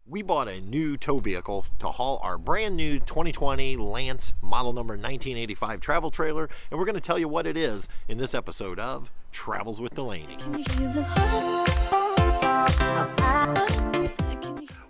We bought a new tow vehicle to haul our brand new 2020 Lance model number 1985 travel trailer, and we're going to tell you what it is in this episode of Travels with Delaney.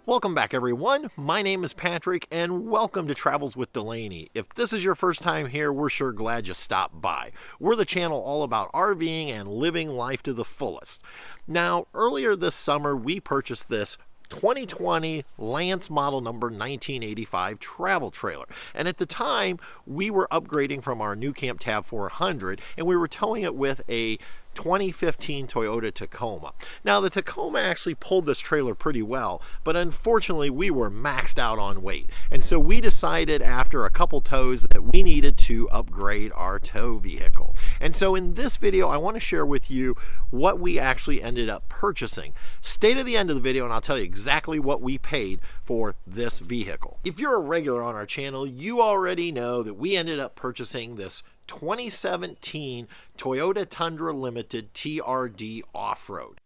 Welcome back, everyone. My name is Patrick, and welcome to Travels with Delaney. If this is your first time here, we're sure glad you stopped by. We're the channel all about RVing and living life to the fullest. Now, earlier this summer, we purchased this 2020 Lance model number 1985 travel trailer, and at the time we were upgrading from our new Camp Tab 400 and we were towing it with a 2015 Toyota Tacoma. Now the Tacoma actually pulled this trailer pretty well, but unfortunately we were maxed out on weight, and so we decided after a couple tows that we needed to upgrade our tow vehicle. And so in this video I want to share with you what we actually ended up purchasing. Stay to the end of the video and I'll tell you exactly what we paid for this vehicle. If you're a regular on our channel, you already know that we ended up purchasing this 2017 Toyota Tundra Limited TRD Offroad.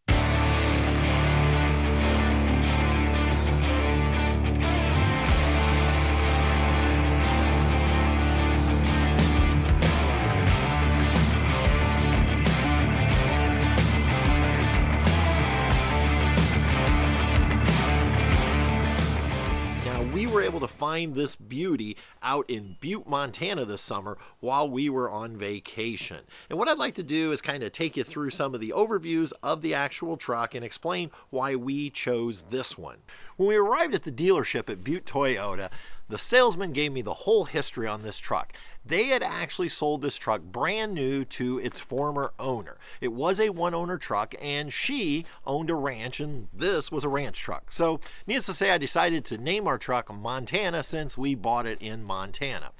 We were able to find this beauty out in Butte, Montana this summer while we were on vacation. And what I'd like to do is kind of take you through some of the overviews of the actual truck and explain why we chose this one. When we arrived at the dealership at Butte Toyota, the salesman gave me the whole history on this truck. They had actually sold this truck brand new to its former owner. It was a one-owner truck, and she owned a ranch, and this was a ranch truck. So, needless to say, I decided to name our truck Montana since we bought it in Montana.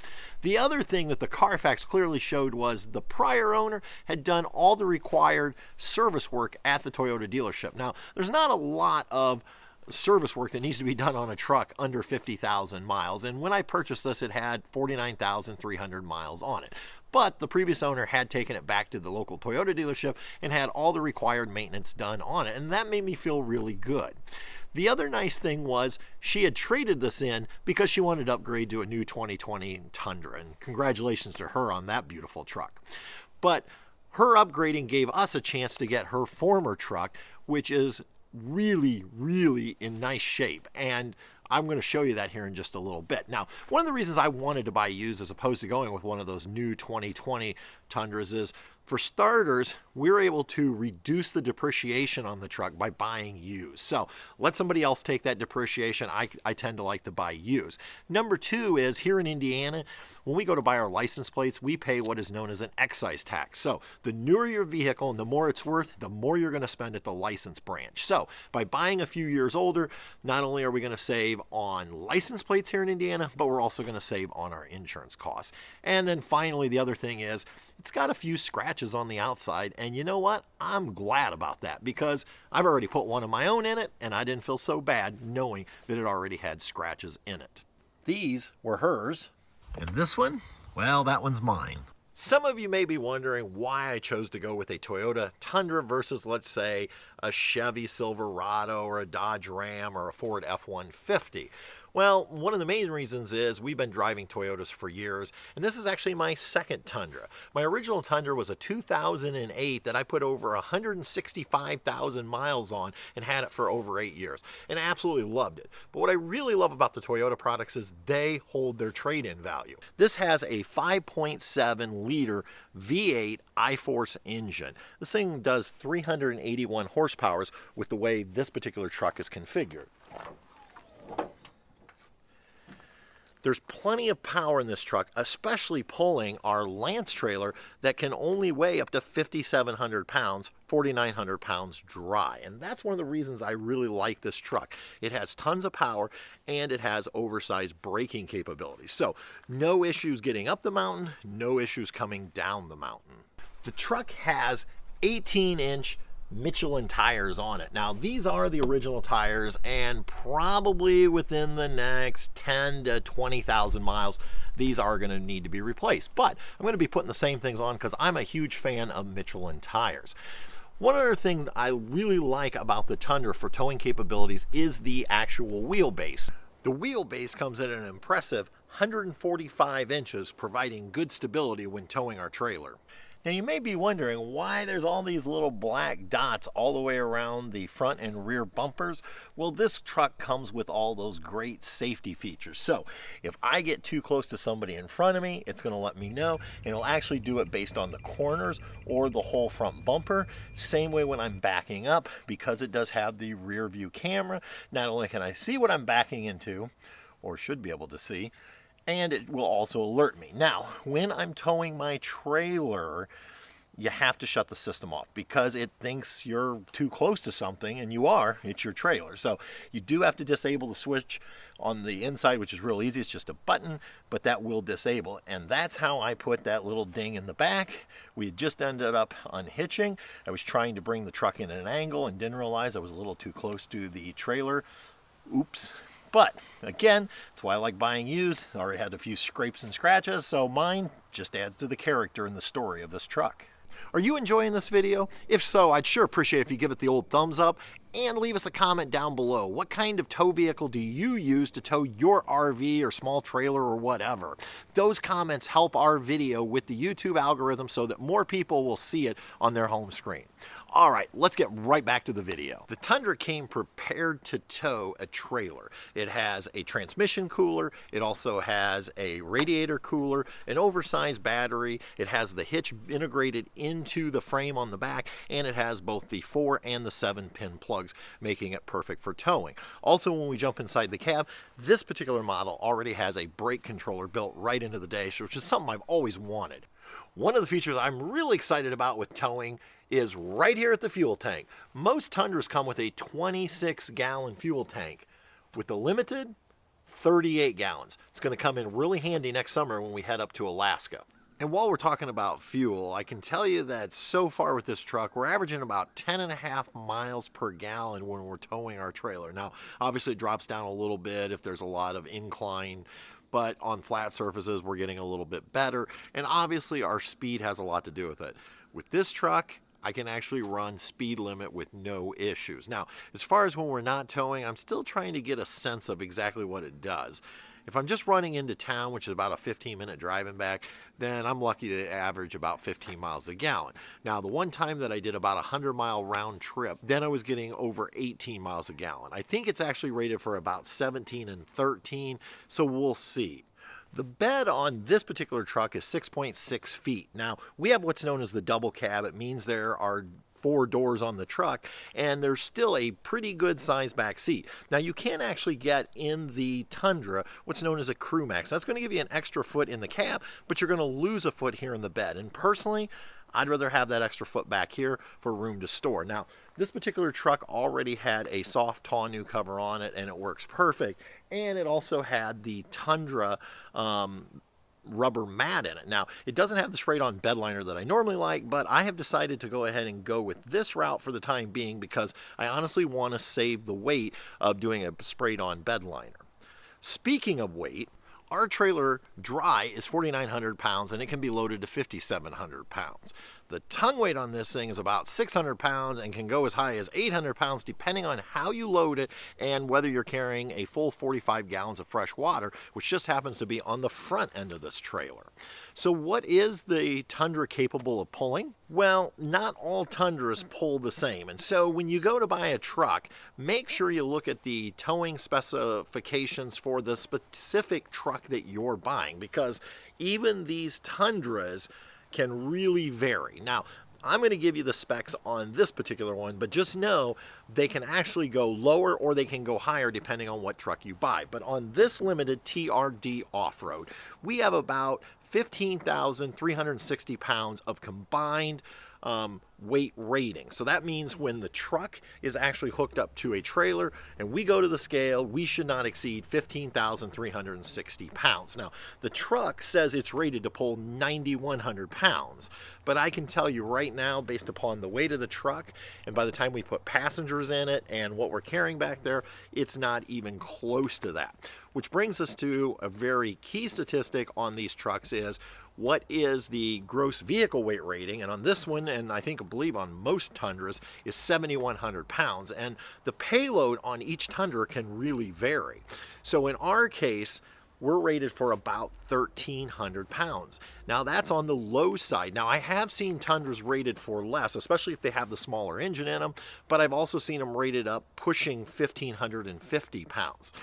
The other thing that the Carfax clearly showed was the prior owner had done all the required service work at the Toyota dealership. Now, there's not a lot of service work that needs to be done on a truck under 50,000 miles, and when I purchased this it had 49,300 miles on it, but the previous owner had taken it back to the local Toyota dealership and had all the required maintenance done on it, and that made me feel really good. The other nice thing was she had traded this in because she wanted to upgrade to a new 2020 Tundra, and congratulations to her on that beautiful truck. But her upgrading gave us a chance to get her former truck, which is really in nice shape, and I'm going to show you that here in just a little bit. Now, one of the reasons I wanted to buy used as opposed to going with one of those new 2020 Tundras is, for starters, we were able to reduce the depreciation on the truck by buying used. So let somebody else take that depreciation. I tend to like to buy used. Number two is, here in Indiana, when we go to buy our license plates, we pay what is known as an excise tax. So the newer your vehicle and the more it's worth, the more you're going to spend at the license branch. So by buying a few years older, not only are we going to save on license plates here in Indiana, but we're also going to save on our insurance costs. And then finally, the other thing is, it's got a few scratches on the outside, and you know what? I'm glad about that because I've already put one of my own in it, and I didn't feel so bad knowing that it already had scratches in it. These were hers, and this one, well, that one's mine. Some of you may be wondering why I chose to go with a Toyota Tundra versus, let's say, a Chevy Silverado or a Dodge Ram or a Ford F-150. Well, one of the main reasons is we've been driving Toyotas for years, and this is actually my second Tundra. My original Tundra was a 2008 that I put over 165,000 miles on and had it for over 8 years, and I absolutely loved it. But what I really love about the Toyota products is they hold their trade-in value. This has a 5.7 liter V8 I-Force engine. This thing does 381 horsepower with the way this particular truck is configured. There's plenty of power in this truck, especially pulling our Lance trailer that can only weigh up to 5,700 pounds, 4,900 pounds dry. And that's one of the reasons I really like this truck. It has tons of power and it has oversized braking capabilities. So no issues getting up the mountain, no issues coming down the mountain. The truck has 18-inch Michelin tires on it. Now these are the original tires, and probably within the next 10 to 20,000 miles these are going to need to be replaced, but I'm going to be putting the same things on because I'm a huge fan of Michelin tires. One other thing that I really like about the Tundra for towing capabilities is the actual wheelbase. The wheelbase comes at an impressive 145 inches, providing good stability when towing our trailer. Now you may be wondering why there's all these little black dots all the way around the front and rear bumpers. Well, this truck comes with all those great safety features. So if I get too close to somebody in front of me, it's going to let me know, and it'll actually do it based on the corners or the whole front bumper. Same way when I'm backing up, because it does have the rear view camera. Not only can I see what I'm backing into, or should be able to see, and it will also alert me. Now, when I'm towing my trailer, you have to shut the system off because it thinks you're too close to something, and you are. It's your trailer. So you do have to disable the switch on the inside, which is real easy. It's just a button, but that will disable. And that's how I put that little ding in the back. We had just ended up unhitching. I was trying to bring the truck in at an angle and didn't realize I was a little too close to the trailer. Oops. But again, that's why I like buying used. I already had a few scrapes and scratches, so mine just adds to the character and the story of this truck. Are you enjoying this video? If so, I'd sure appreciate if you give it the old thumbs up and leave us a comment down below. What kind of tow vehicle do you use to tow your RV or small trailer or whatever? Those comments help our video with the YouTube algorithm so that more people will see it on their home screen. All right, let's get right back to the video. The Tundra came prepared to tow a trailer. It has a transmission cooler. It also has a radiator cooler, an oversized battery. It has the hitch integrated into the frame on the back, and it has both the 4 and the 7-pin plugs, making it perfect for towing. Also, when we jump inside the cab, this particular model already has a brake controller built right into the dash, which is something I've always wanted. One of the features I'm really excited about with towing is right here at the fuel tank. Most Tundras come with a 26-gallon fuel tank. With the Limited, 38 gallons. It's going to come in really handy next summer when we head up to Alaska. And while we're talking about fuel, I can tell you that so far with this truck, we're averaging about 10.5 miles per gallon when we're towing our trailer. Now, obviously it drops down a little bit if there's a lot of incline, but on flat surfaces, we're getting a little bit better. And obviously our speed has a lot to do with it. With this truck, I can actually run speed limit with no issues. Now, as far as when we're not towing, I'm still trying to get a sense of exactly what it does. If I'm just running into town, which is about a 15-minute driving back, then I'm lucky to average about 15 miles a gallon. Now, the one time that I did about a 100-mile round trip, then I was getting over 18 miles a gallon. I think it's actually rated for about 17 and 13, so we'll see. The bed on this particular truck is 6.6 feet. Now, we have what's known as the double cab. It means there are 4 doors on the truck, and there's still a pretty good size back seat. Now, you can actually get in the Tundra what's known as a crew max. That's going to give you an extra foot in the cab, but you're going to lose a foot here in the bed. And personally, I'd rather have that extra foot back here for room to store. Now, this particular truck already had a soft tonneau cover on it, and it works perfect. And it also had the Tundra rubber mat in it. Now, it doesn't have the sprayed-on bed liner that I normally like, but I have decided to go ahead and go with this route for the time being because I honestly want to save the weight of doing a sprayed-on bed liner. Speaking of weight, our trailer dry is 4,900 pounds, and it can be loaded to 5,700 pounds. The tongue weight on this thing is about 600 pounds and can go as high as 800 pounds depending on how you load it and whether you're carrying a full 45 gallons of fresh water, which just happens to be on the front end of this trailer. So what is the Tundra capable of pulling? Well, not all Tundras pull the same, and so when you go to buy a truck, make sure you look at the towing specifications for the specific truck that you're buying, because even these Tundras can really vary. Now, I'm going to give you the specs on this particular one, but just know they can actually go lower or they can go higher depending on what truck you buy. But on this limited TRD Offroad, we have about 15,360 pounds of combined weight rating. So that means when the truck is actually hooked up to a trailer and we go to the scale, we should not exceed 15,360 pounds. Now, the truck says it's rated to pull 9,100 pounds, but I can tell you right now, based upon the weight of the truck, and by the time we put passengers in it and what we're carrying back there, it's not even close to that. Which brings us to a very key statistic on these trucks is what is the gross vehicle weight rating, and on this one, and I believe on most Tundras, is 7,100 pounds, and the payload on each Tundra can really vary. So in our case, we're rated for about 1,300 pounds. Now that's on the low side. Now I have seen Tundras rated for less, especially if they have the smaller engine in them, but I've also seen them rated up pushing 1,550 pounds.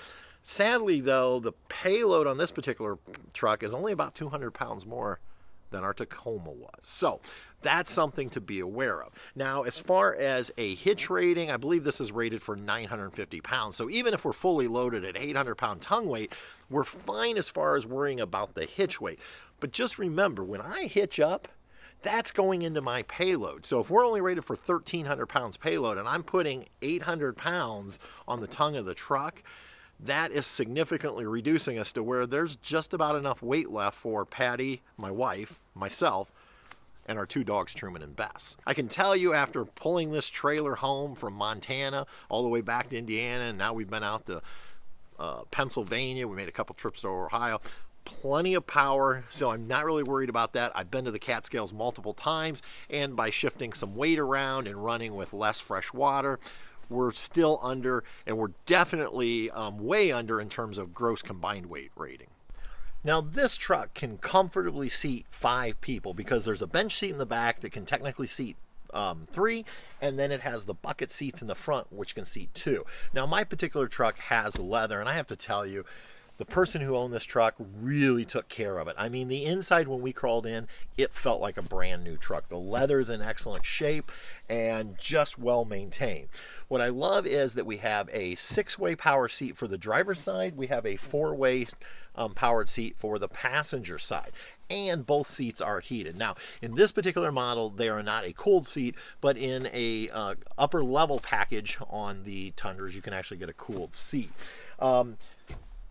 Sadly though, the payload on this particular truck is only about 200 pounds more than our Tacoma was. So that's something to be aware of. Now, as far as a hitch rating, I believe this is rated for 950 pounds. So even if we're fully loaded at 800 pound tongue weight, we're fine as far as worrying about the hitch weight. But just remember, when I hitch up, that's going into my payload. So if we're only rated for 1,300 pounds payload and I'm putting 800 pounds on the tongue of the truck, that is significantly reducing us to where there's just about enough weight left for Patty, my wife, myself, and our two dogs, Truman and Bess. I can tell you, after pulling this trailer home from Montana all the way back to Indiana, and now we've been out to Pennsylvania, we made a couple trips to Ohio, plenty of power, so I'm not really worried about that. I've been to the Catskills multiple times, and by shifting some weight around and running with less fresh water, we're still under, and we're definitely way under in terms of gross combined weight rating. Now this truck can comfortably seat 5 people because there's a bench seat in the back that can technically seat 3, and then it has the bucket seats in the front which can seat 2. Now my particular truck has leather, and I have to tell you, the person who owned this truck really took care of it. I mean, the inside, when we crawled in, it felt like a brand new truck. The leather's in excellent shape and just well maintained. What I love is that we have a 6-way power seat for the driver's side. We have a 4-way powered seat for the passenger side, and both seats are heated. Now, in this particular model, they are not a cooled seat, but in a upper level package on the Tundras, you can actually get a cooled seat.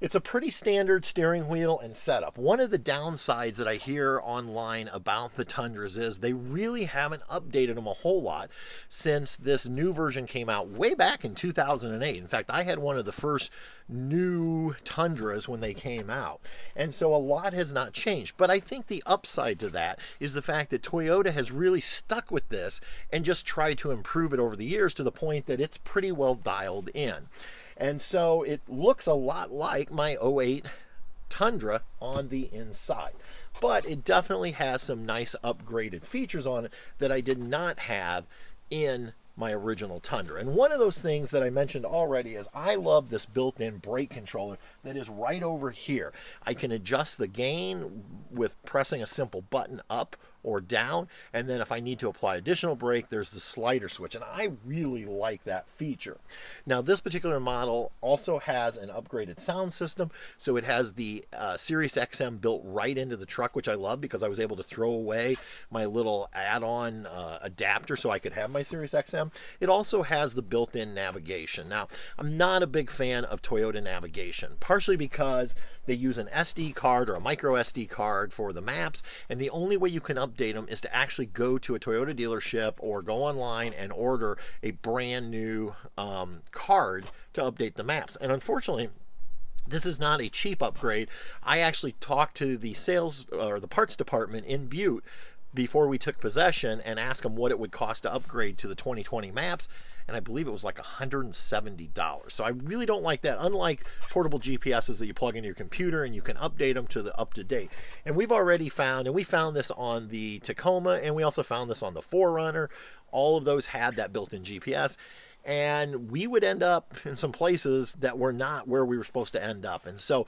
It's a pretty standard steering wheel and setup. One of the downsides that I hear online about the Tundras is they really haven't updated them a whole lot since this new version came out way back in 2008. In fact, I had one of the first new Tundras when they came out, and so a lot has not changed. But I think the upside to that is the fact that Toyota has really stuck with this and just tried to improve it over the years to the point that it's pretty well dialed in. And so it looks a lot like my 08 Tundra on the inside, but it definitely has some nice upgraded features on it that I did not have in my original Tundra. And one of those things that I mentioned already is I love this built-in brake controller that is right over here. I can adjust the gain with pressing a simple button up or down, and then if I need to apply additional brake, there's the slider switch, and I really like that feature. Now this particular model also has an upgraded sound system, so it has the Sirius XM built right into the truck, which I love because I was able to throw away my little add-on adapter so I could have my Sirius XM. It also has the built-in navigation. Now I'm not a big fan of Toyota navigation, partially because they use an SD card or a micro SD card for the maps, and the only way you can update them is to actually go to a Toyota dealership or go online and order a brand new card to update the maps. And unfortunately, this is not a cheap upgrade. I actually talked to the sales or the parts department in Butte before we took possession and asked them what it would cost to upgrade to the 2020 maps, and I believe it was like $170. So I really don't like that, unlike portable GPSs that you plug into your computer and you can update them to the up-to-date. And we've already found, and we found this on the Tacoma, and we also found this on the 4Runner. All of those had that built-in GPS, and we would end up in some places that were not where we were supposed to end up. And so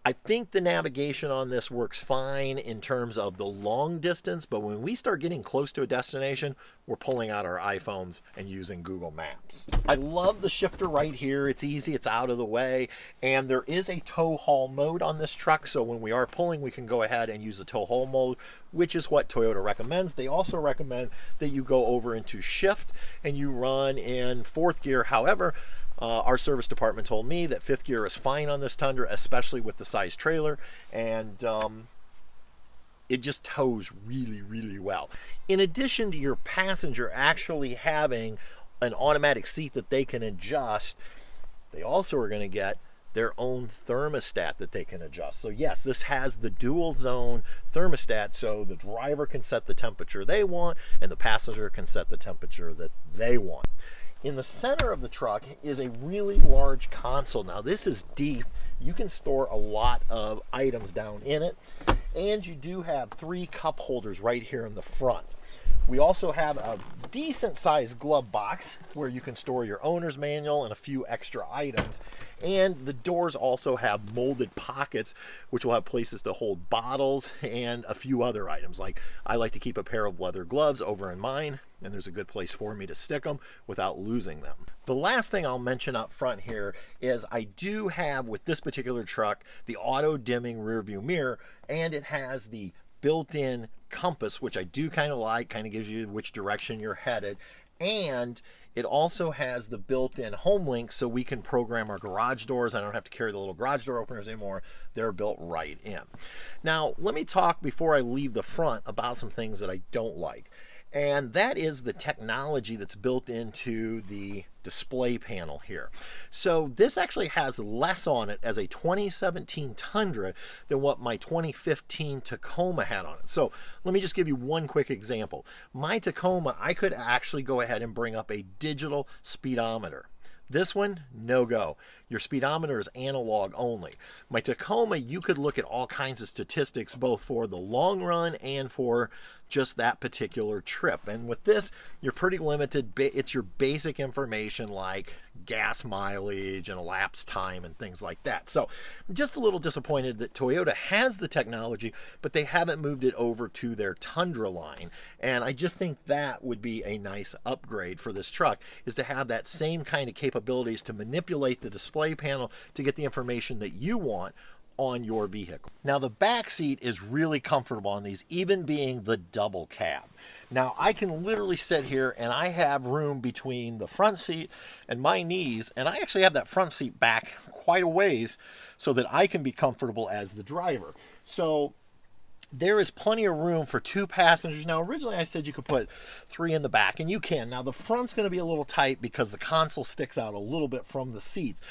I think the navigation on this works fine in terms of the long distance, but when we start getting close to a destination, we're pulling out our iPhones and using Google Maps. I love the shifter right here. It's easy, it's out of the way, and there is a tow haul mode on this truck, so when we are pulling, we can go ahead and use the tow haul mode, which is what Toyota recommends. They also recommend that you go over into shift and you run in 4th gear. However, our service department told me that 5th gear is fine on this Tundra, especially with the size trailer, and it just tows really, really well. In addition to your passenger actually having an automatic seat that they can adjust, they also are going to get their own thermostat that they can adjust. So yes, this has the dual zone thermostat, so the driver can set the temperature they want and the passenger can set the temperature that they want. In the center of the truck is a really large console. Now this is deep. You can store a lot of items down in it, and you do have 3 cup holders right here in the front. We also have a decent sized glove box where you can store your owner's manual and a few extra items. And the doors also have molded pockets, which will have places to hold bottles and a few other items. Like I like to keep a pair of leather gloves over in mine, and there's a good place for me to stick them without losing them. The last thing I'll mention up front here is I do have, with this particular truck, the auto dimming rear view mirror, and it has the built-in compass, which I do kind of like, kind of gives you which direction you're headed. And it also has the built-in home link, so we can program our garage doors. I don't have to carry the little garage door openers anymore. They're built right in. Now, let me talk before I leave the front about some things that I don't like. And that is the technology that's built into the display panel here. So this actually has less on it as a 2017 Tundra than what my 2015 Tacoma had on it. So let me just give you one quick example. My Tacoma, I could actually go ahead and bring up a digital speedometer. This one, no go. Your speedometer is analog only. My Tacoma, you could look at all kinds of statistics, both for the long run and for just that particular trip. And with this, you're pretty limited. It's your basic information like gas mileage and elapsed time and things like that. So I'm just a little disappointed that Toyota has the technology, but they haven't moved it over to their Tundra line. And I just think that would be a nice upgrade for this truck, is to have that same kind of capabilities to manipulate the display panel to get the information that you want on your vehicle. Now the back seat is really comfortable on these, even being the double cab. Now I can literally sit here and I have room between the front seat and my knees, and I actually have that front seat back quite a ways so that I can be comfortable as the driver. So there is plenty of room for 2 passengers. Now originally I said you could put 3 in the back, and you can. Now the front's going to be a little tight because the console sticks out a little bit from the seats.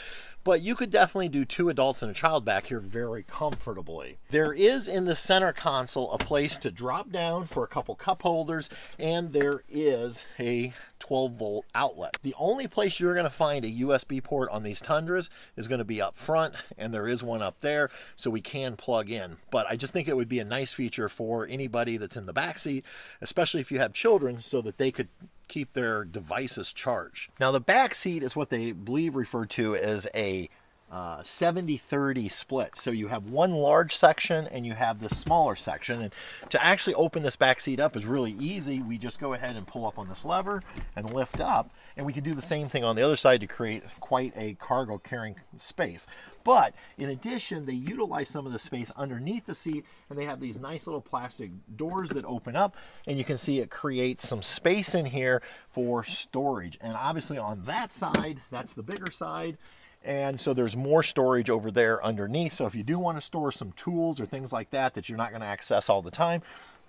But you could definitely do 2 adults and a child back here very comfortably. There is in the center console a place to drop down for a couple cup holders, and there is a 12-volt outlet. The only place you're going to find a USB port on these Tundras is going to be up front, and there is one up there, so we can plug in. But I just think it would be a nice feature for anybody that's in the back seat, especially if you have children, so that they could keep their devices charged. Now the back seat is what they believe referred to as a 70-30 split. So you have one large section and you have this smaller section. And to actually open this back seat up is really easy. We just go ahead and pull up on this lever and lift up. And we can do the same thing on the other side to create quite a cargo carrying space. But in addition, they utilize some of the space underneath the seat, and they have these nice little plastic doors that open up, and you can see it creates some space in here for storage. And obviously on that side, that's the bigger side, and so there's more storage over there underneath. So if you do want to store some tools or things like that that you're not going to access all the time,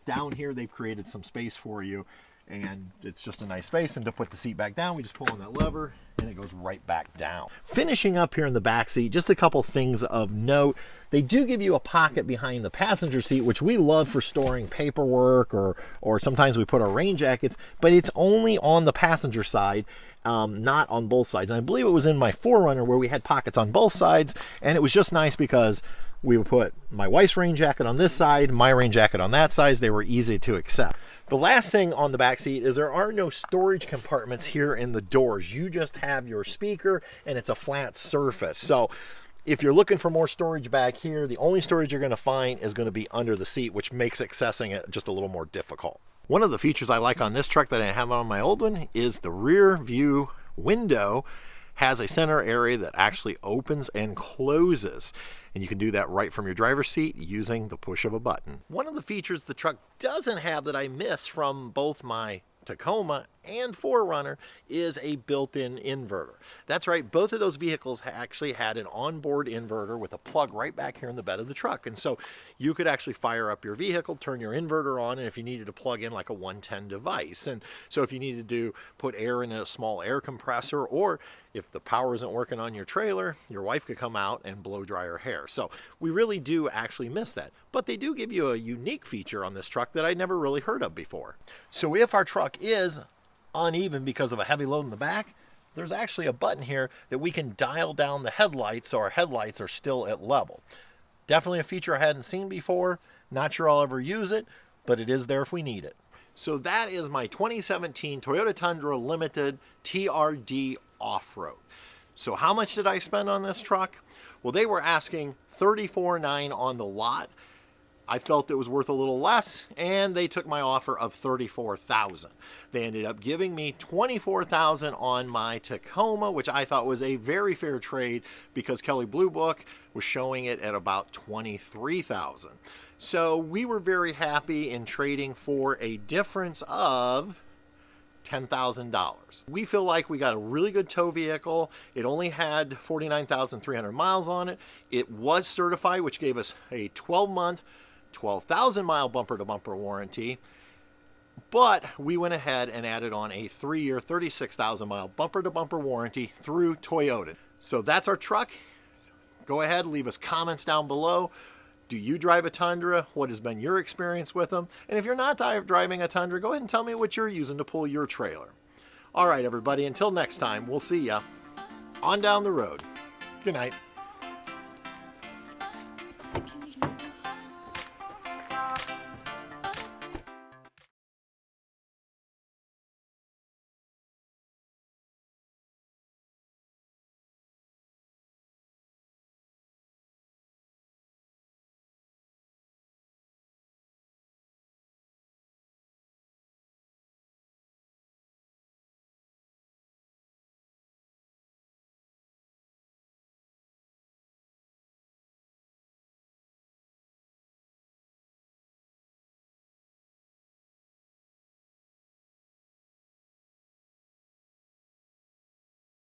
down here they've created some space for you, and it's just a nice space. And to put the seat back down, we just pull on that lever and it goes right back down. Finishing up here in the back seat, just a couple things of note. They do give you a pocket behind the passenger seat, which we love for storing paperwork, or sometimes we put our rain jackets, but it's only on the passenger side, not on both sides. And I believe it was in my 4Runner where we had pockets on both sides, and it was just nice because we would put my wife's rain jacket on this side, my rain jacket on that side. They were easy to accept. The last thing on the back seat is there are no storage compartments here in the doors. You just have your speaker, and it's a flat surface. So if you're looking for more storage back here, the only storage you're going to find is going to be under the seat, which makes accessing it just a little more difficult. One of the features I like on this truck that I have on my old one is the rear view window has a center area that actually opens and closes. And you can do that right from your driver's seat using the push of a button. One of the features the truck doesn't have that I miss from both my Tacoma and 4Runner is a built-in inverter. That's right, both of those vehicles actually had an onboard inverter with a plug right back here in the bed of the truck. And so you could actually fire up your vehicle, turn your inverter on, and if you needed to plug in like a 110 device. And so if you needed to put air in a small air compressor, or if the power isn't working on your trailer, your wife could come out and blow dry her hair. So we really do actually miss that. But they do give you a unique feature on this truck that I never really heard of before. So if our truck is uneven because of a heavy load in the back, there's actually a button here that we can dial down the headlights so our headlights are still at level. Definitely a feature I hadn't seen before. Not sure I'll ever use it, but it is there if we need it. So that is my 2017 Toyota Tundra Limited TRD OffRoad. So how much did I spend on this truck? Well, they were asking $34,900 on the lot. I felt it was worth a little less, and they took my offer of $34,000. They ended up giving me $24,000 on my Tacoma, which I thought was a very fair trade because Kelley Blue Book was showing it at about $23,000. So we were very happy in trading for a difference of $10,000. We feel like we got a really good tow vehicle. It only had 49,300 miles on it. It was certified, which gave us a 12-month, 12,000 mile bumper-to-bumper warranty. But we went ahead and added on a 3-year, 36,000 mile bumper-to-bumper warranty through Toyota. So that's our truck. Go ahead, leave us comments down below. Do you drive a Tundra? What has been your experience with them? And if you're not driving a Tundra, go ahead and tell me what you're using to pull your trailer. All right, everybody, until next time, we'll see ya on down the road. Good night.